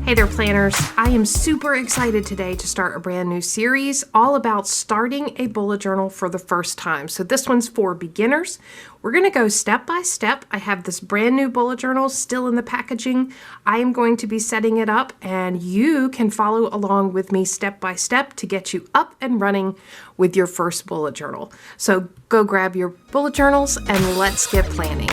Hey there, planners. I am super excited today to start a brand new series all about starting a bullet journal for the first time. So this one's for beginners. We're going to go step by step. I have this brand new bullet journal still in the packaging. I am going to be setting it up, and you can follow along with me step by step to get you up and running with your first bullet journal. So go grab your bullet journals and let's get planning.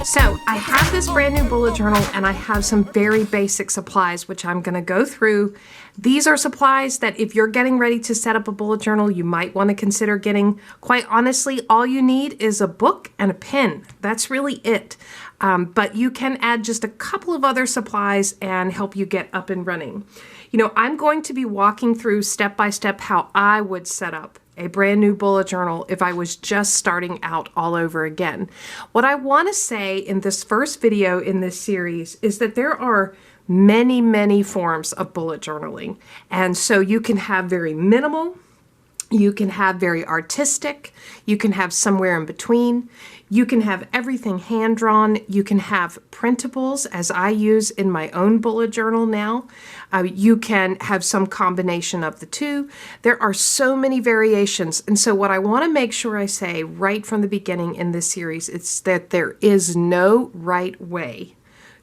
So I have this brand new bullet journal and I have some very basic supplies which I'm going to go through. These are supplies that if you're getting ready to set up a bullet journal, you might want to consider getting. Quite honestly, all you need is a book and a pen. That's really it. But you can add just a couple of other supplies and help you get up and running. You know, I'm going to be walking through step by step how I would set up a brand new bullet journal if I was just starting out all over again. What I want to say in this first video in this series is that there are many forms of bullet journaling. And so you can have very minimal, you can have very artistic, you can have somewhere in between, you can have everything hand-drawn, you can have printables as I use in my own bullet journal now. You can have some combination of the two. There are so many variations, and so what I want to make sure I say right from the beginning in this series is that there is no right way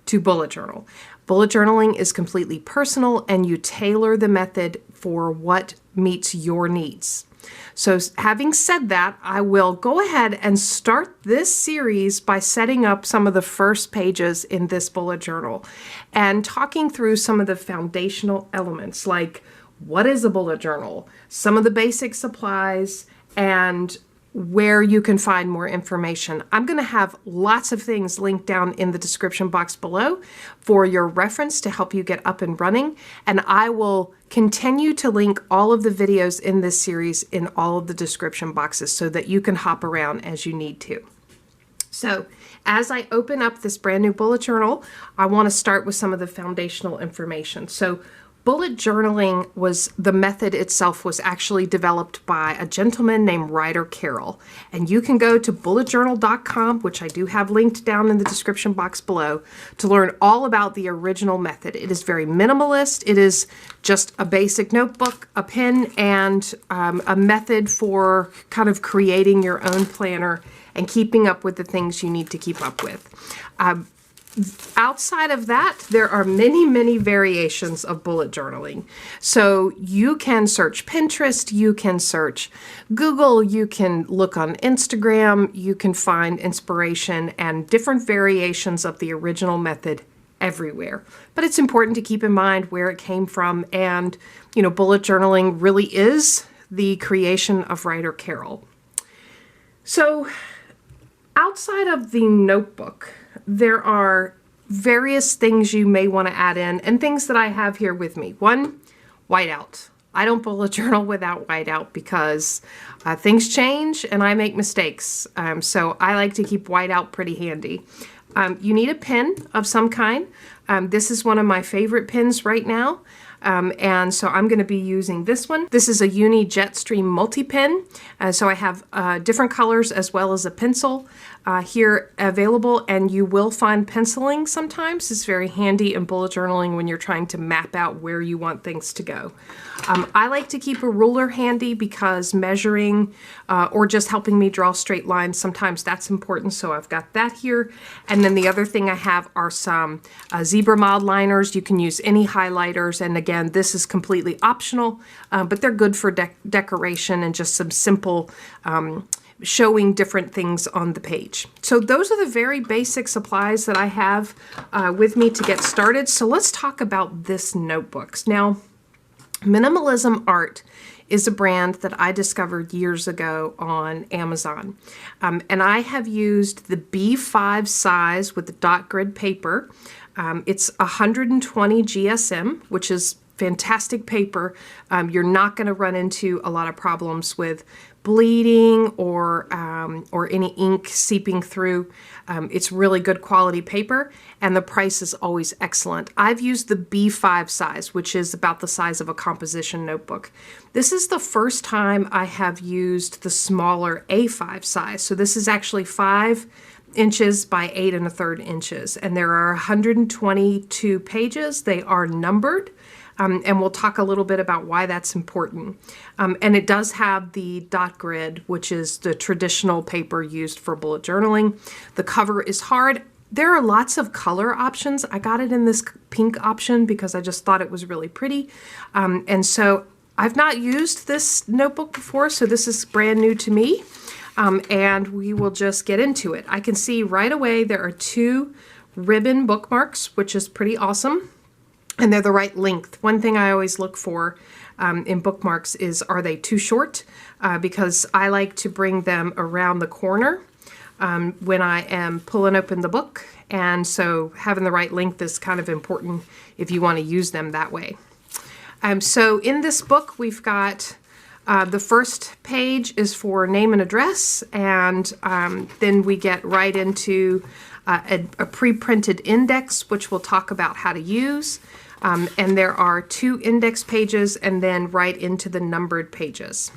to bullet journal. Bullet journaling is completely personal, and you tailor the method for what meets your needs. So having said that, I will go ahead and start this series by setting up some of the first pages in this bullet journal and talking through some of the foundational elements, like what is a bullet journal, some of the basic supplies, and where you can find more information. I'm going to have lots of things linked down in the description box below for your reference to help you get up and running. And I will continue to link all of the videos in this series in all of the description boxes so that you can hop around as you need to. So as I open up this brand new bullet journal, I want to start with some of the foundational information. So bullet journaling the method itself was actually developed by a gentleman named Ryder Carroll. And you can go to bulletjournal.com, which I do have linked down in the description box below, to learn all about the original method. It is very minimalist. It is just a basic notebook, a pen, and a method for kind of creating your own planner and keeping up with the things you need to keep up with. Outside of that, there are many variations of bullet journaling. So you can search Pinterest, you can search Google, you can look on Instagram, you can find inspiration and different variations of the original method everywhere. But it's important to keep in mind where it came from, and you know, bullet journaling really is the creation of Ryder Carroll. So outside of the notebook, there are various things you may want to add in and things that I have here with me. One, whiteout. I don't bullet journal without whiteout because things change and I make mistakes. So I like to keep whiteout pretty handy. You need a pen of some kind. This is one of my favorite pens right now. And so I'm going to be using this one. This is a Uni Jetstream multi-pen. So I have different colors as well as a pencil here available, and you will find penciling sometimes. It's very handy in bullet journaling when you're trying to map out where you want things to go. I like to keep a ruler handy because measuring or just helping me draw straight lines, sometimes that's important, so I've got that here. And then the other thing I have are some zebra mild liners. You can use any highlighters, and again, this is completely optional, but they're good for decoration and just some simple showing different things on the page. So those are the very basic supplies that I have with me to get started. So let's talk about this notebooks. Now, Minimalism Art is a brand that I discovered years ago on Amazon. And I have used the B5 size with the dot grid paper. It's 120 GSM, which is fantastic paper. You're not going to run into a lot of problems with bleeding or any ink seeping through. It's really good quality paper, and the price is always excellent. I've used the B5 size, which is about the size of a composition notebook. This is the first time I have used the smaller A5 size. So this is actually 5 inches by 8 1/3 inches, and there are 122 pages. They are numbered, and we'll talk a little bit about why that's important. And it does have the dot grid, which is the traditional paper used for bullet journaling. The cover is hard. There are lots of color options. I got it in this pink option because I just thought it was really pretty. And so I've not used this notebook before, so this is brand new to me. And we will just get into it. I can see right away there are 2 ribbon bookmarks, which is pretty awesome. And they're the right length. One thing I always look for in bookmarks is, are they too short? Because I like to bring them around the corner when I am pulling open the book. And so having the right length is kind of important if you want to use them that way. So in this book, we've got the first page is for name and address, and then we get right into a pre-printed index, which we'll talk about how to use. And there are 2 index pages and then right into the numbered pages.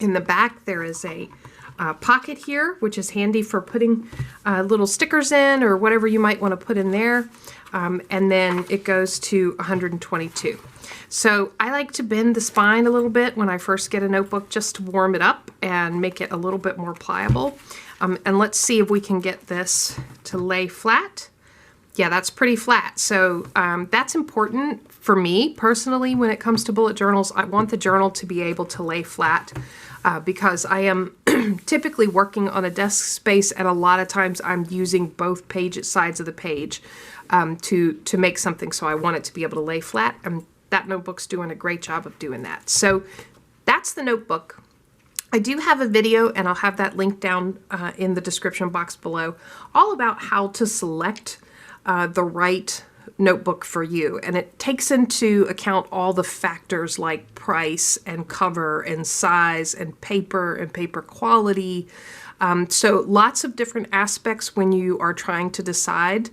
In the back, there is a pocket here, which is handy for putting little stickers in or whatever you might want to put in there. And then it goes to 122. So I like to bend the spine a little bit when I first get a notebook just to warm it up and make it a little bit more pliable. And let's see if we can get this to lay flat. Yeah, that's pretty flat. So that's important for me personally when it comes to bullet journals. I want the journal to be able to lay flat because I am typically working on a desk space, and a lot of times I'm using both sides of the page to make something. So I want it to be able to lay flat, and that notebook's doing a great job of doing that. So that's the notebook. I do have a video, and I'll have that linked down in the description box below, all about how to select the right notebook for you. And it takes into account all the factors like price and cover and size and paper quality. So lots of different aspects when you are trying to decide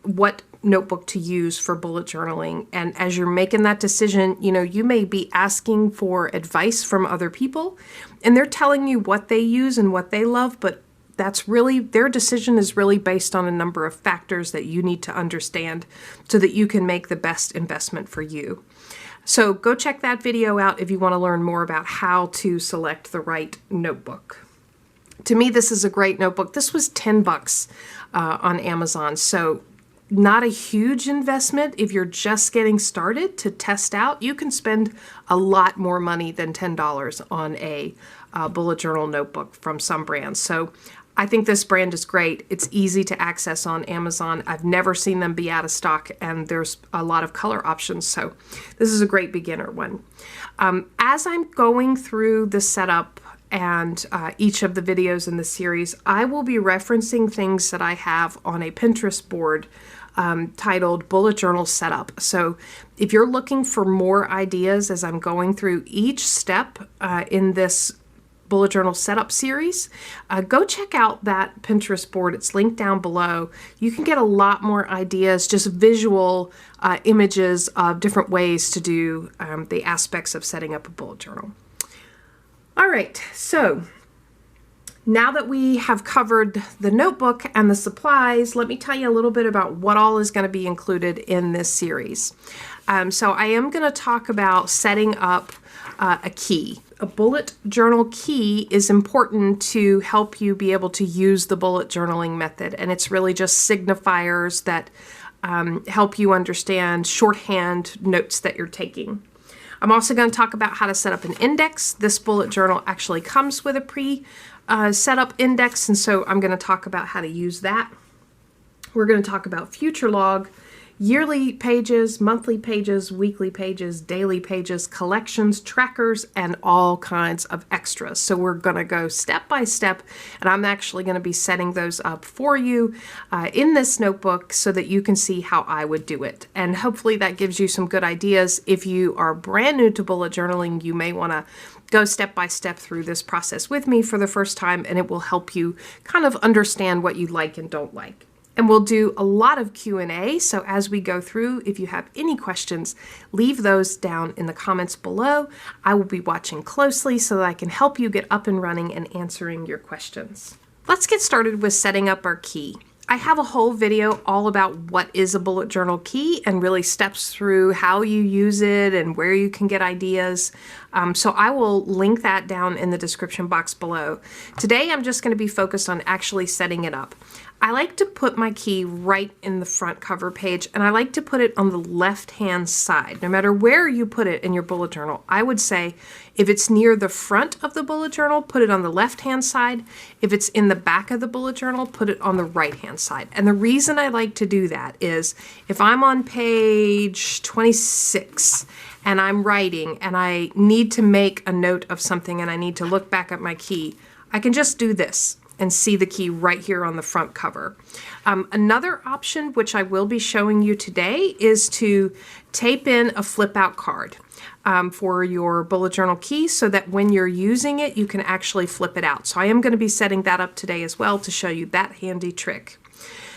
what notebook to use for bullet journaling. And as you're making that decision, you may be asking for advice from other people, and they're telling you what they use and what they love, but that's really, their decision is really based on a number of factors that you need to understand so that you can make the best investment for you. So go check that video out if you want to learn more about how to select the right notebook. To me, this is a great notebook. This was $10 on Amazon, so not a huge investment if you're just getting started to test out. You can spend a lot more money than $10 on a bullet journal notebook from some brands. So I think this brand is great. It's easy to access on Amazon. I've never seen them be out of stock, and there's a lot of color options. So this is a great beginner one. As I'm going through the setup and each of the videos in the series, I will be referencing things that I have on a Pinterest board titled Bullet Journal Setup. So if you're looking for more ideas as I'm going through each step in this bullet journal setup series, go check out that Pinterest board. It's linked down below. You can get a lot more ideas, just visual images of different ways to do the aspects of setting up a bullet journal. All right, so now that we have covered the notebook and the supplies, let me tell you a little bit about what all is going to be included in this series. So I am going to talk about setting up a key. A bullet journal key is important to help you be able to use the bullet journaling method, and it's really just signifiers that help you understand shorthand notes that you're taking. I'm also going to talk about how to set up an index. This bullet journal actually comes with a setup index, and so I'm going to talk about how to use that. We're going to talk about future log, yearly pages, monthly pages, weekly pages, daily pages, collections, trackers, and all kinds of extras. So we're going to go step by step, and I'm actually going to be setting those up for you in this notebook so that you can see how I would do it. And hopefully that gives you some good ideas. If you are brand new to bullet journaling, you may want to go step by step through this process with me for the first time, and it will help you kind of understand what you like and don't like. And we'll do a lot of Q&A, so as we go through, if you have any questions, leave those down in the comments below. I will be watching closely so that I can help you get up and running and answering your questions. Let's get started with setting up our key. I have a whole video all about what is a bullet journal key and really steps through how you use it and where you can get ideas. So I will link that down in the description box below. Today I'm just going to be focused on actually setting it up. I like to put my key right in the front cover page, and I like to put it on the left-hand side. No matter where you put it in your bullet journal, I would say if it's near the front of the bullet journal, put it on the left-hand side. If it's in the back of the bullet journal, put it on the right-hand side. And the reason I like to do that is if I'm on page 26 and I'm writing and I need to make a note of something and I need to look back at my key, I can just do this and see the key right here on the front cover. Another option, which I will be showing you today, is to tape in a flip out card for your bullet journal key so that when you're using it, you can actually flip it out. So I am going to be setting that up today as well to show you that handy trick.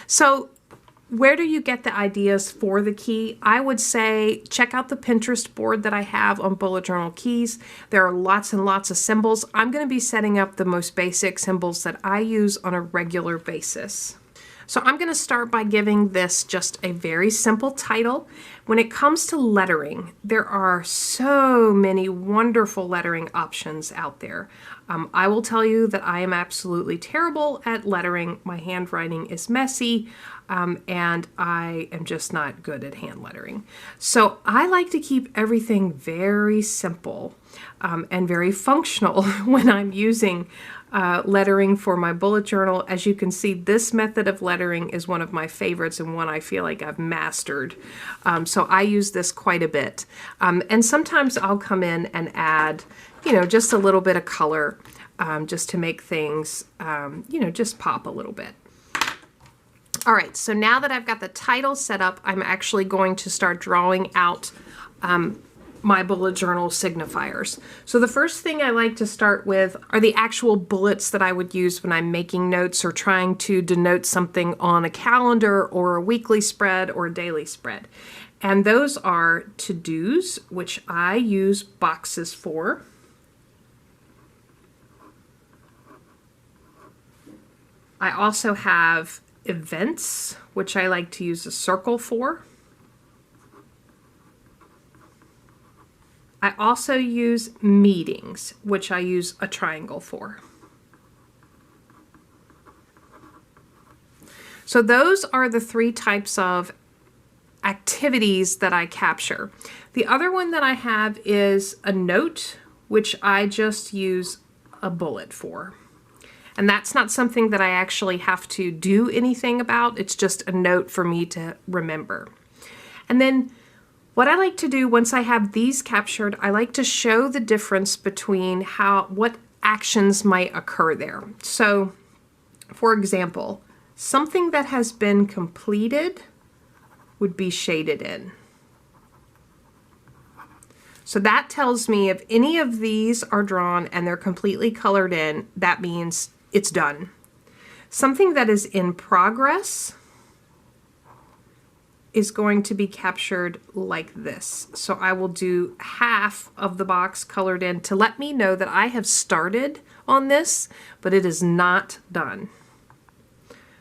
So where do you get the ideas for the key? I would say check out the Pinterest board that I have on bullet journal keys. There are lots and lots of symbols. I'm going to be setting up the most basic symbols that I use on a regular basis. So I'm going to start by giving this just a very simple title. When it comes to lettering, there are so many wonderful lettering options out there. I will tell you that I am absolutely terrible at lettering. My handwriting is messy, and I am just not good at hand lettering. So I like to keep everything very simple and very functional when I'm using lettering for my bullet journal. As you can see, this method of lettering is one of my favorites and one I feel like I've mastered. So I use this quite a bit. And sometimes I'll come in and add, just a little bit of color just to make things, just pop a little bit. All right, so now that I've got the title set up, I'm actually going to start drawing out my bullet journal signifiers. So the first thing I like to start with are the actual bullets that I would use when I'm making notes or trying to denote something on a calendar or a weekly spread or a daily spread. And those are to-dos, which I use boxes for. I also have events, which I like to use a circle for. I also use meetings, which I use a triangle for. So those are the three types of activities that I capture. The other one that I have is a note, which I just use a bullet for. And that's not something that I actually have to do anything about. It's just a note for me to remember. And then what I like to do once I have these captured, I like to show the difference between what actions might occur there. So, for example, something that has been completed would be shaded in. So that tells me if any of these are drawn and they're completely colored in, that means it's done. Something that is in progress is going to be captured like this. So I will do half of the box colored in to let me know that I have started on this, but it is not done.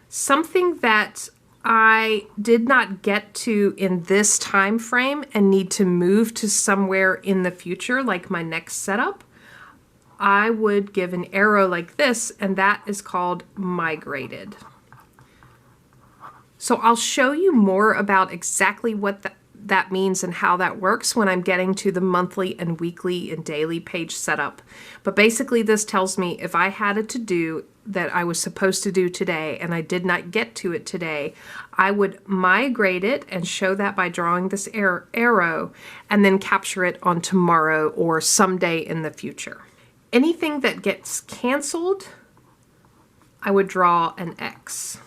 Something that I did not get to in this time frame and need to move to somewhere in the future, like my next setup, I would give an arrow like this, and that is called migrated. So I'll show you more about exactly what that means and how that works when I'm getting to the monthly and weekly and daily page setup. But basically this tells me if I had a to-do that I was supposed to do today and I did not get to it today, I would migrate it and show that by drawing this arrow and then capture it on tomorrow or someday in the future. Anything that gets canceled, I would draw an X.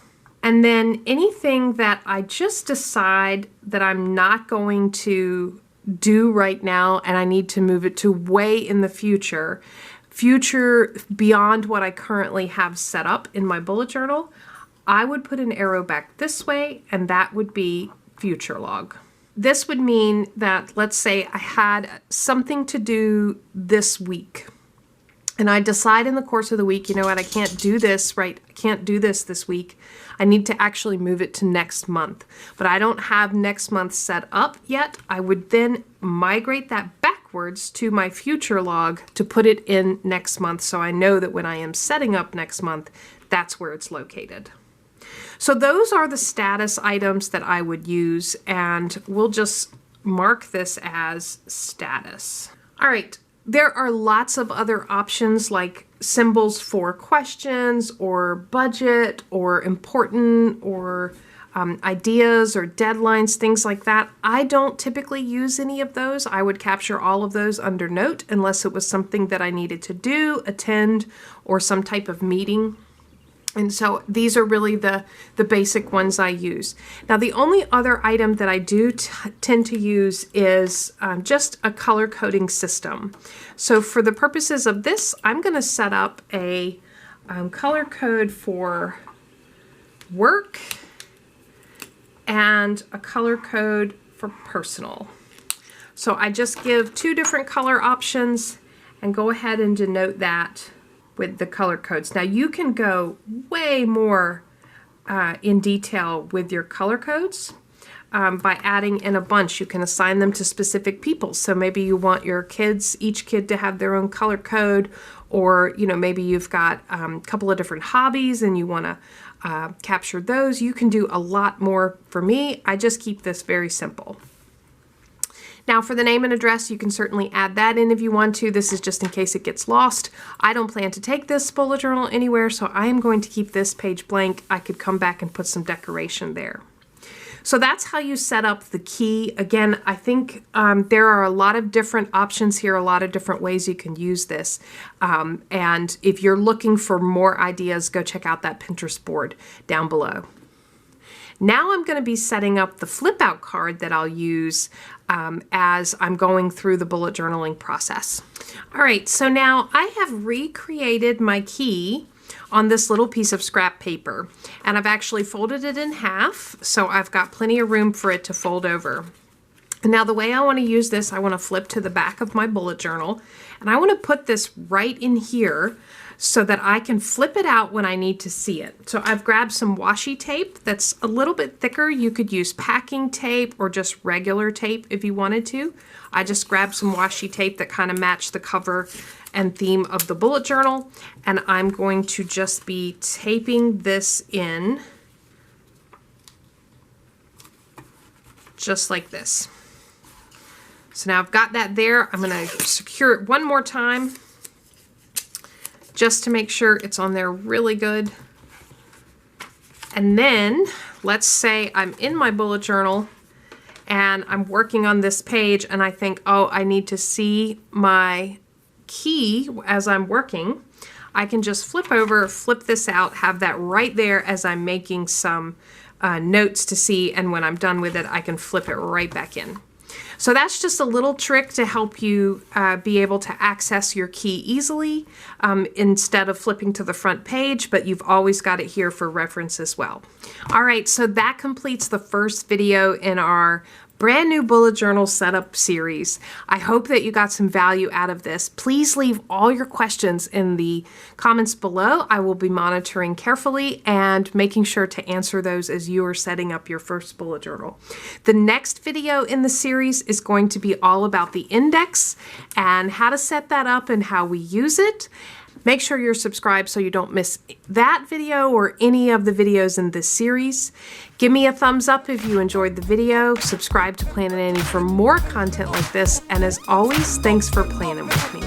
And then anything that I just decide that I'm not going to do right now and I need to move it to way in the future beyond what I currently have set up in my bullet journal, I would put an arrow back this way, and that would be future log. This would mean that, let's say I had something to do this week. and I decide in the course of the week, you know what, I can't do this, right? I can't do this week. I need to actually move it to next month. But I don't have next month set up yet. I would then migrate that backwards to my future log to put it in next month, so I know that when I am setting up next month, that's where it's located. So those are the status items that I would use, and we'll just mark this as status. All right. There are lots of other options like symbols for questions or budget or important or ideas or deadlines, things like that. I don't typically use any of those. I would capture all of those under note unless it was something that I needed to do, attend, or some type of meeting. And so these are really the basic ones I use. Now, the only other item that I do tend to use is just a color coding system. So for the purposes of this, I'm going to set up a color code for work and a color code for personal. So I just give 2 different color options and go ahead and denote that with the color codes. Now you can go way more in detail with your color codes by adding in a bunch. You can assign them to specific people. So maybe you want your kids, each kid to have their own color code, or you know, maybe you've got a couple of different hobbies and you want to capture those. You can do a lot more. For me, I just keep this very simple. Now for the name and address, you can certainly add that in if you want to. This is just in case it gets lost. I don't plan to take this bullet journal anywhere, so I am going to keep this page blank. I could come back and put some decoration there. So that's how you set up the key. Again, I think there are a lot of different options here, a lot of different ways you can use this. And if you're looking for more ideas, go check out that Pinterest board down below. Now I'm going to be setting up the flip out card that I'll use as I'm going through the bullet journaling process. All right, so now I have recreated my key on this little piece of scrap paper, and I've actually folded it in half, so I've got plenty of room for it to fold over. And now the way I want to use this, I want to flip to the back of my bullet journal, and I want to put this right in here so that I can flip it out when I need to see it. So I've grabbed some washi tape that's a little bit thicker. You could use packing tape or just regular tape if you wanted to. I just grabbed some washi tape that kind of matched the cover and theme of the bullet journal, and I'm going to just be taping this in just like this. So now I've got that there. I'm going to secure it one more time just to make sure it's on there really good. And then let's say I'm in my bullet journal and I'm working on this page and I think, oh, I need to see my key as I'm working. I can just flip over, flip this out, have that right there as I'm making some notes to see, and when I'm done with it, I can flip it right back in. So that's just a little trick to help you be able to access your key easily instead of flipping to the front page, but you've always got it here for reference as well. All right, so that completes the first video in our brand new bullet journal setup series. I hope that you got some value out of this. Please leave all your questions in the comments below. I will be monitoring carefully and making sure to answer those as you are setting up your first bullet journal. The next video in the series is going to be all about the index and how to set that up and how we use it. Make sure you're subscribed so you don't miss that video or any of the videos in this series. Give me a thumbs up if you enjoyed the video. Subscribe to Planning Annie for more content like this. And as always, thanks for planning with me.